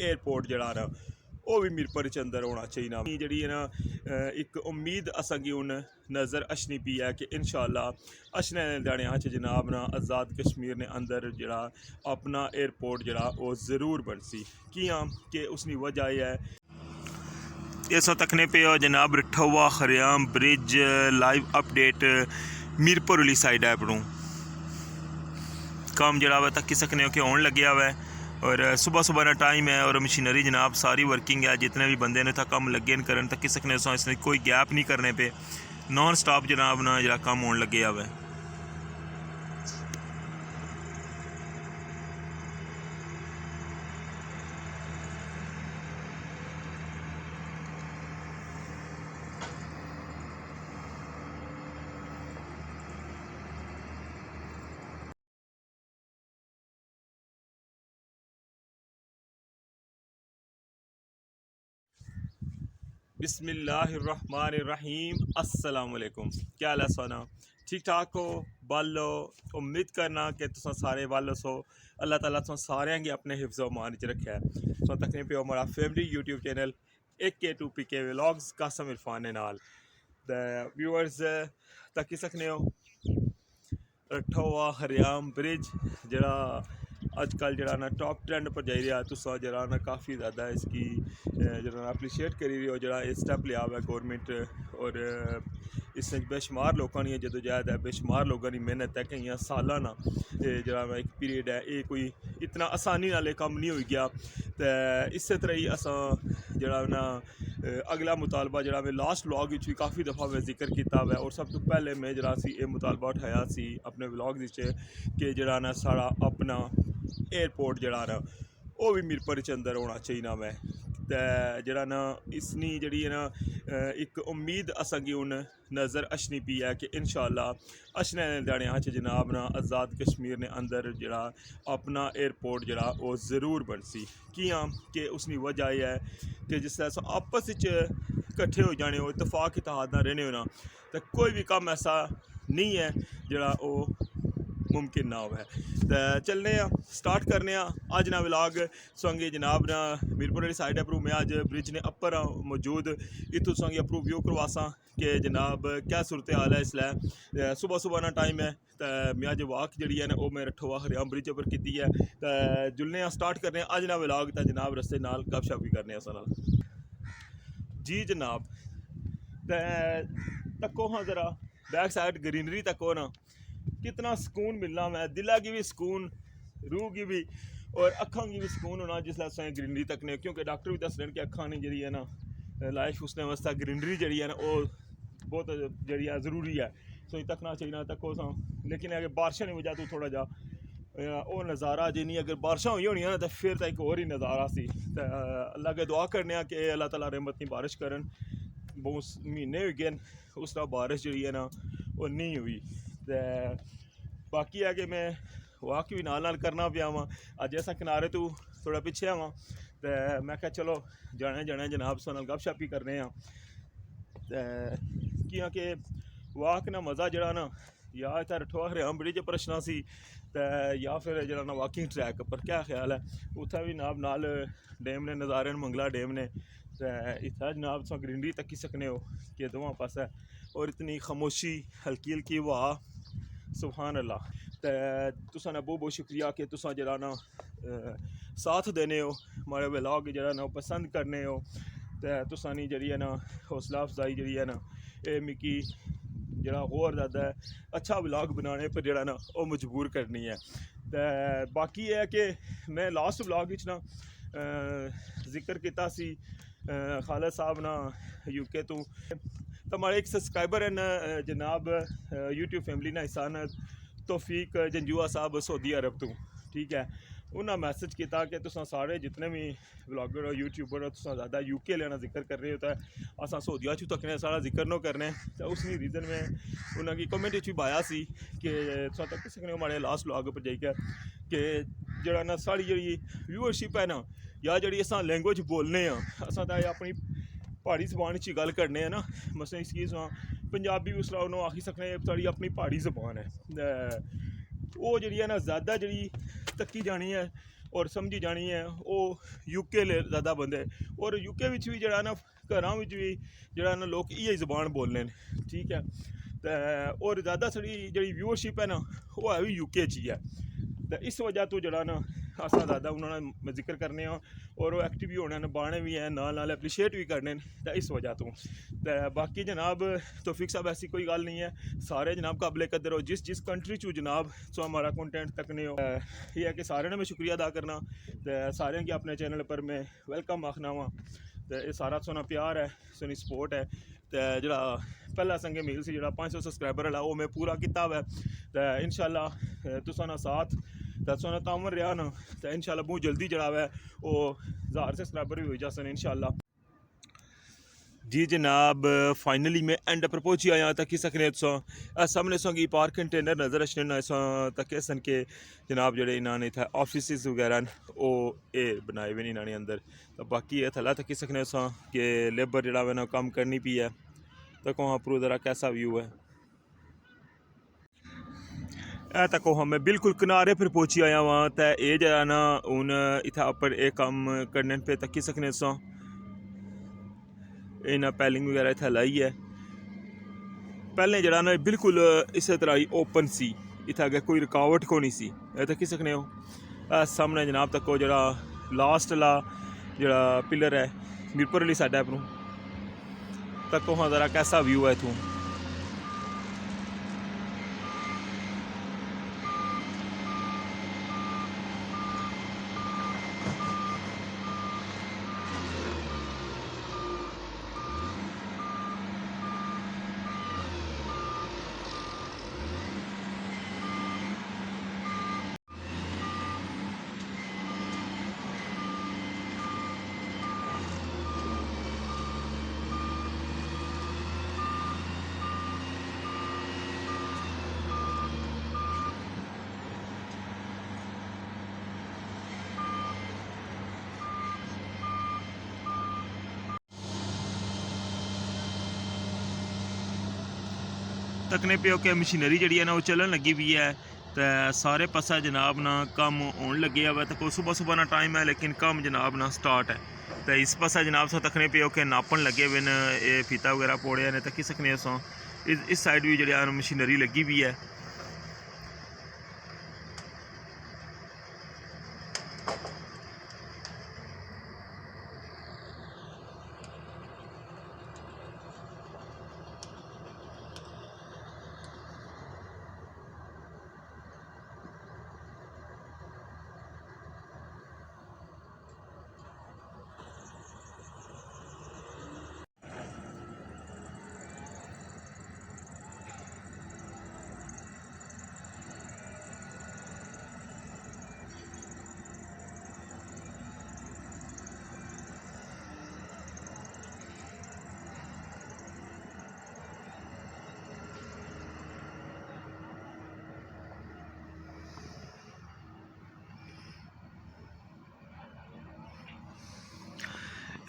Airport जड़ा ना वो भी मीरपुर च अंदर होना चाहिए जी है ना। एक उम्मीद असेंगी हूँ नज़र अशनी पी है कि इंशाअल्लाह अशने दाने च जनाब ना आज़ाद कश्मीर ने अंदर जड़ा अपना एयरपोर्ट जड़ा वो ज़रूर बनसी कियां कि उसकी वजह यह है इस तकने पे हो जनाब रिठवा खरियाम ब्रिज लाइव अपडेट मीरपुर वाली साइड है अपनों काम जड़ा वा तक सकने हो कि होने लगे हुआ है और सुबह सुबह ना टाइम है और मशीनरी जनाब सारी वर्किंग है जितने भी बंदे ने था कम लगे न करन तक सकने इसने कोई गैप नहीं करने पे नॉन स्टॉप जनाब ना जरा कम होने लगे हुआ है। बिस्मिल्लाहिर्रहमानिर्रहीम अस्सलाम वालेकुम। क्या हाल है सोना ठीक ठाक हो बालो उम्मीद करना कि तुम सारे बालो सो अल्लाह ताला तुम सारे गी अपने हिफ्ज़ मान च रखे है। सो तकने पे हमारा favourite YouTube channel AK2PK vlogs Qasim Irfan ने नाल व्यूअर्स तकी सकने हो रठवा हरियाम ब्रिज जरा अजकल जरा ना टॉप ट्रेंड पर जाई रहा तुसा जरा ना काफ़ी ज़्यादा इसकी जरा अप्रीशिएट करी रही हो जरा ये स्टेप लिया हुआ है गवर्नमेंट और इससे बेशुमार लोगों की जदोजहद है बेशुमार लोगों की मेहनत है कई साल ना जरा एक पीरियड है ये कोई इतना आसानी नाल काम नहीं हो गया तो इस तरह ही असा जरा ना अगला मुतालबा जरा मैं लास्ट व्लॉग भी काफ़ी दफ़ा मैं जिक्र किया हुआ और सब तो पहले मैं जरा ये मुतालबा उठाया सी अपने व्लॉग कि जरा ना साड़ा अपना एयरपोर्ट जड़ा ना वो भी मीरपुर च अंदर होना चाहिए मैं तो जड़ा ना इसनी जड़ी है ना एक उम्मीद असेंगी हूँ नज़र अशनी पी है कि इंशाअल्लाह अशने दाने च जनाब ना आज़ाद कश्मीर ने अंदर जड़ा अपना एयरपोर्ट जड़ा वो ज़रूर बनसी कियां कि उसकी वजह यह है कि जिस तरह आपस कट्ठे हो जाने हो इतफाक इत्तेहाद ना रहने हो ना तो कोई भी काम ऐसा नहीं है जड़ा वो मुमकिन ना हो तो चलने स्टार्ट करने अज ना व्लॉग संगे जनाब ना मीरपुर वाली साइड अप्रूव मैं अज ब्रिज ने अपर मौजूद इतों संगे अप्रूव व्यू करवासा कि जनाब क्या सूरत हाल है इसलिए सुबह सुबह ना टाइम है तो मैं अज वॉक जी है ना वो मैं रठवा हरियाम ब्रिज पर की है तो जुलने स्टार्ट करने अज ना व्लॉग तो जनाब रस्ते नाल गपशप भी करने उस जी जनाब तको हाँ ज़रा बैक साइड ग्रीनरी तको ना कितना सुकून मिलना मैं दिला की भी सुकून रूह की भी और अखा की भी सुकून होना जिसलै ग्रीनरी तकने क्योंकि डॉक्टर भी दस रहे कि अखा ने जी है ना लाइफ उसने वास्ते ग्रीनरी जी है ना वो बहुत जी है ज़रूरी है सो तकना चाहिए तको सा लेकिन अगर बारिशा की वजह तो थोड़ा जा वो नज़ारा जे नहीं अगर बारिशा हुई होनी ना तो फिर तो एक और ही नज़ारा सी तो अल्लाह के दुआ करने कि अल्लाह ताला रहमत की बारिश करन बहुत महीने हो गए उस तरह बारिश जी है ना वो नहीं हुई तो बाकी है कि मैं वॉक भी नाल करना पिया वहाँ अज ऐसा किनारे तो थोड़ा पिछे आवा तो मैं क्या चलो जाने जाने जनाब सो गप शप ही करने कियां कि वॉक ना मज़ा जड़ा ना या इतना रठवा हरियाम ब्रिज पर रचना सी तो या फिर जरा ना वॉकिंग ट्रैक पर क्या ख्याल है उत्थे भी जनाब नाल डैम ने नज़ारे मंगला डैम ने तो इतना जनाब तुम ग्रीनरी तकी सकने हो कि दोवां पासे और इतनी खामोशी हल्की हल्की हवा सुभान अल्लाह तो तुसा ना बहुत बहुत शुक्रिया कि तुसा जरा ना साथ देने हो हमारे व्लॉग जरा ना पसंद करने हो तो तुसा नी जी है ना हौसला अफजाई जी है ना ये मिकी जरा होर ज़्यादा अच्छा व्लॉग बनाने पर जरा ना वो मजबूर करनी है तो बाकी है कि मैं लास्ट व्लॉग ना जिक्र किया सी खालिद साहब ना UK तो हमारे एक सब्सक्राइबर हैं जनाब यूट्यूब फैमिली ना इंसान तौफीक जंजुआ साहब सऊदी अरब तो ठीक है उन्हें मैसेज किया कि तुम सारे जितने भी व्लॉगर हो यूट्यूबर हो तुम ज़्यादा UK लेना जिक्र कर रहे हो तो असा सऊदिया चू तकने सारा जिक्र न करने तो उस रीज़न में उन्होंने कमेंट भी पाया सी कि तुम तक सकने हो हमारे लास्ट व्लॉग पर जाइए कि जरा ना साड़ी जी व्यूअरशिप है ना या जी अस लैंग्वेज बोलने असा तो अपनी पहाड़ी जबान च गल करने ना मसलन इसकी पंजाबी उस तरह उन्होंने आखी सकने साड़ी अपनी पहाड़ी जबान है वो जी है ना ज़्यादा जी तकी जानी है ਔਰ ਸਮਝੀ ਜਾਣੀ ਹੈ ਉਹ ਯੂਕੇ ज़्यादा ਬੰਦੇ ਔਰ ਯੂਕੇ ਵਿੱਚ ਵੀ ਜਿਹੜਾ ਨਾ ਘਰਾਂ ਵਿੱਚ ਵੀ ਜਿਹੜਾ ਨਾ ਲੋਕ ਇਹੀ ਜ਼ਬਾਨ ਬੋਲਦੇ ਨੇ ਠੀਕ ਹੈ ਤੇ ਔਰ ज़्यादा ਸਾਡੀ ਜਿਹੜੀ ਵਿਊਅਰਸ਼ਿਪ ਹੈ ਨਾ ਉਹ ਹੈ ਵੀ ਯੂਕੇ 'ਚ ਹੀ ਹੈ ਤੇ ਇਸ ਵਜ੍ਹਾ ਤੋਂ ਜਿਹੜਾ ਨਾ असा ज़्यादा उन्होंने जिक्र करने और वो एक्टिव भी होने ने बाने भी हैं नाल एप्रीशिएट भी करने तो इस वजह तो बाकी जनाब तौफीक साहब ऐसी कोई गल नहीं है सारे जनाब काबिल कदर हो जिस कंट्री चो जनाब सो हमारा कंटेंट तकने हो ये है कि सारे ने मैं शुक्रिया अदा करना तो सारे की अपने चैनल पर मैं वेलकम आखना वा तो ये सारा सोना प्यार है सोनी सपोर्ट है तो जरा पहला संगे मील से जो 500 सबसक्राइबर वाला वो मैं पूरा किया हुआ तो इंशाल्लाह तुसा ना साथ सोना तामन रहा ना तो इंशाल्लाह बहुत जल्दी जड़ा है वो 1000 सबसक्राइबर भी हो जासन इंशाल्लाह जी जनाब फाइनली मैं एंड पर पहुंची आया तक सकने सामने संगी पार कंटेनर नज़र रखने तक सन के जनाब जेडे इन्होंने इतना ऑफिस वगैरह वो ये बनाए हुए इन्होंने अंदर तो बाकी ये थला तक सकने कि लेबर जरा ना काम करनी पी है तो वहाँ पर ज़रा कैसा व्यू है तक मैं बिल्कुल किनारे पर पहुंची आया वहाँ तो ये जरा ना हूँ इतना पर एक काम करने पे तकी सकने इन्हें पैलिंग वगैरह इतना लाई है पहले जरा ना बिल्कुल इस तरह ही ओपन सी इतना अगर कोई रुकावट को नहीं सी तकी सकने हो सामने जनाब तक जरा लास्ट वाला जरा पिलर है मीरपुर वाली साइड पर तक वहाँ ज़रा कैसा व्यू है इतों तकने पे कि मशीनरी जी है ना वो चलन लगी हुई है तो सारे पासा जनाब ना कम होने लगे हुआ तो कोई सुबह सुबह ना टाइम है लेकिन कम जनाब ना स्टार्ट है तो इस पासा जनाब सो तकने पे कि नापन लगे हुए ने ये फीता वगैरह पोड़े ने तकी सकने इस साइड भी जी मशीनरी लगी हुई है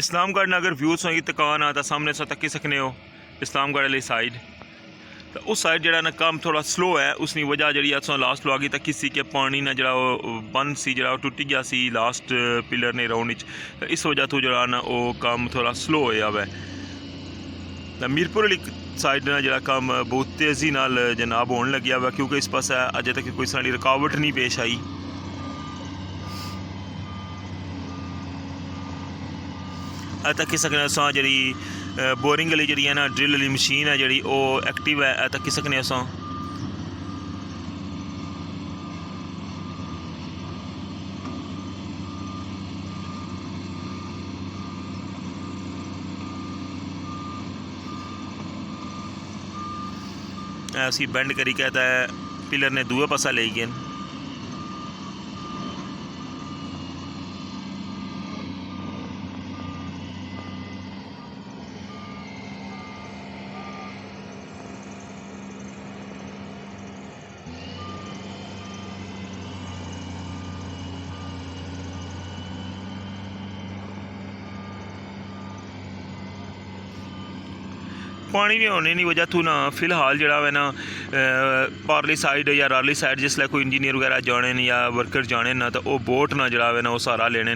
इस्लामगढ़ अगर व्यूज होगी दुकान आता सामने से तकी सकने हो इस्लामगढ़ वाली साइड तो उस साइड जरा ना काम थोड़ा स्लो है उसकी वजह जी लास्ट लो आ गई तकी सी कि पानी ना जरा बन सी जरा टुट गया सी लास्ट पिलर ने राउंड तो इस वजह तो जरा ना वो काम थोड़ा स्लो होया वै तो मीरपुर वाली साइड ना जरा काम बहुत तेज़ी नाल जनाब होने लग्या वा क्योंकि इस पास अजे तक कोई सारी रुकावट नहीं पेश आई तकी सकने जी बोरिंग वाली जी है ना ड्रिल वाली मशीन है जी वो एक्टिव है तकी सकने उसी बेंड करी कहता है पिलर ने दूए पासा ले गए पानी नहीं होने की वजह तो ना फिलहाल जरा है ना पारली साइड या रारली साइड जिसलै कोई इंजीनियर वगैरह जाने न या वर्कर जाने ना तो वह बोट ना जरा है ना वो सहारा लेने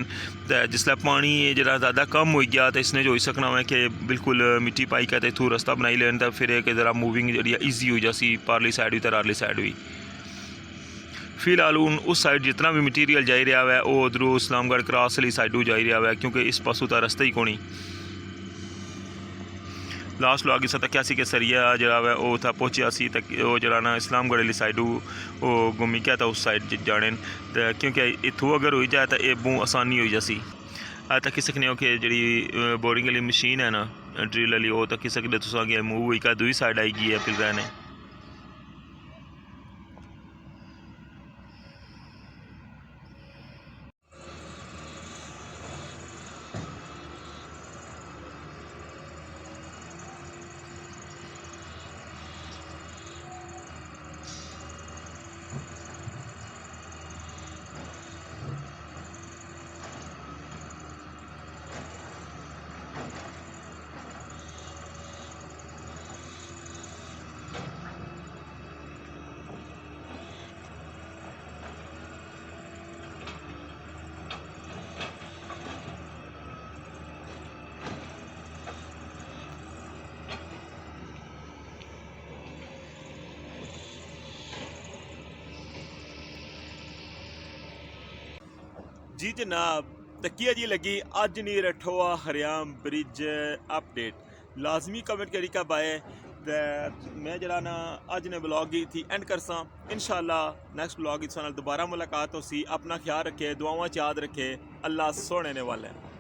तो जिसलै पानी जरा ज़्यादा कम हो गया तो इसने जो हो सकना है कि बिल्कुल मिट्टी पाई के इतों रस्ता बनाई लेन तो फिर एक ज़रा मूविंग जी ईजी हो जासी पारली साइड भी तो रारली साइड भी। फिलहाल हूँ उस साइड जितना भी मटीरियल जाई रहा है वो उधरों इस्लामगढ़ क्रॉस वाली साइडों जाई रहा है क्योंकि इस पासों तो रस्ता ही कोनी। लास्ट लोग आगे तक के सरिया जरा है वो था पहुँचा सी तक वो जरा ना इस्लामगढ़ वाली साइडू वो घूमी क्या था उस साइड जाने तो क्योंकि इतों अगर हो जाए तो ये बहुत आसानी हो जासी। तक सकने हो कि जी बोरिंग वाली मशीन है ना ड्रिल वाली वो तक सकते तुस अगे मूव हुई का दूसरी साइड आई गई है फिर रहने। जी जनाब तकिया जी लगी अज नहीं रठोआ हरियाम ब्रिज अपडेट लाजमी कमेंट करी का बाय मैं जरा ना अज ने ब्लॉग की थी एंड करसा इंशाल्लाह नेक्स्ट ब्लॉग इस दोबारा मुलाकात हो सी। अपना ख्याल रखे दुआवां याद रखे अल्लाह सोने ने वाला है।